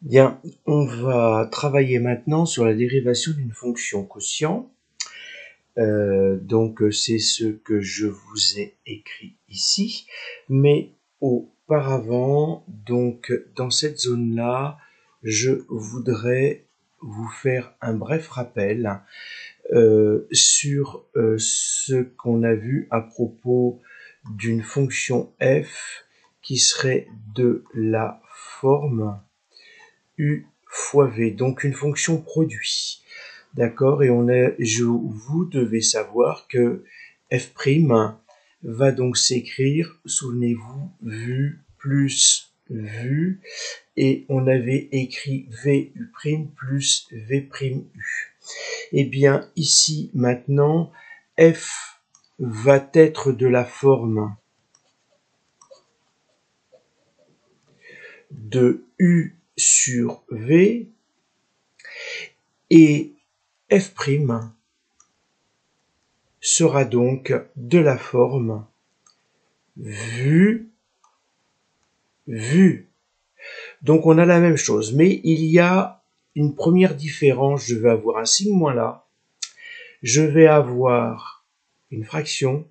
Bien, on va travailler maintenant sur la dérivation d'une fonction quotient. Donc c'est ce que je vous ai écrit ici, mais auparavant, donc dans cette zone-là, je voudrais vous faire un bref rappel sur ce qu'on a vu à propos d'une fonction f qui serait de la forme u fois v, donc une fonction produit. D'accord, et vous devez savoir que f' va donc s'écrire, souvenez-vous, vu plus vu, et on avait écrit vu' plus v'u. Et bien ici maintenant, f va être de la forme de u sur v, et f' sera donc de la forme vu. Donc on a la même chose, mais il y a une première différence. Je vais avoir un signe moins là, je vais avoir une fraction,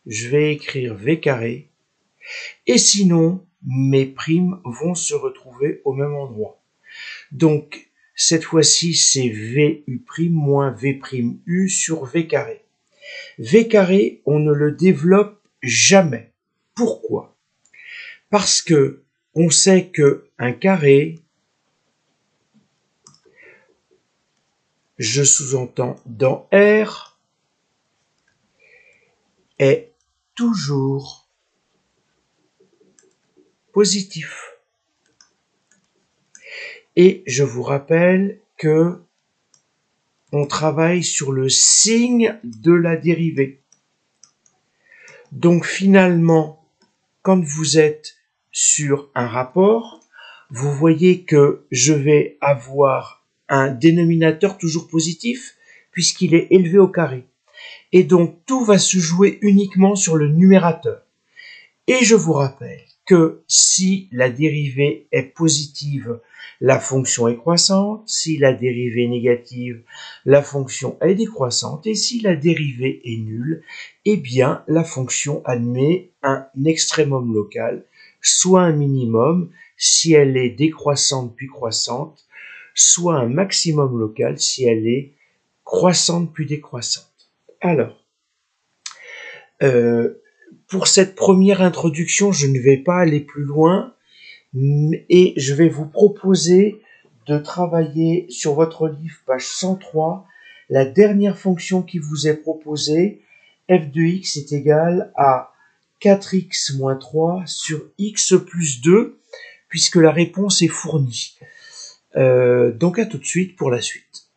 je vais écrire v carré, et sinon mes primes vont se retrouver au même endroit. Donc cette fois-ci c'est vu' moins v'u sur v carré. V carré, on ne le développe jamais. Pourquoi? Parce que on sait que un carré, je sous-entends dans R, est toujours positif. Et je vous rappelle que on travaille sur le signe de la dérivée. Donc finalement, quand vous êtes sur un rapport, vous voyez que je vais avoir un dénominateur toujours positif puisqu'il est élevé au carré. Et donc tout va se jouer uniquement sur le numérateur. Et je vous rappelle que si la dérivée est positive, la fonction est croissante. Si la dérivée est négative, la fonction est décroissante. Et si la dérivée est nulle, eh bien la fonction admet un extrémum local, soit un minimum si elle est décroissante puis croissante, soit un maximum local si elle est croissante puis décroissante. Alors, pour cette première introduction, je ne vais pas aller plus loin et je vais vous proposer de travailler sur votre livre, page 103, la dernière fonction qui vous est proposée, f de x est égal à 4x moins 3 sur x plus 2, puisque la réponse est fournie. Donc à tout de suite pour la suite.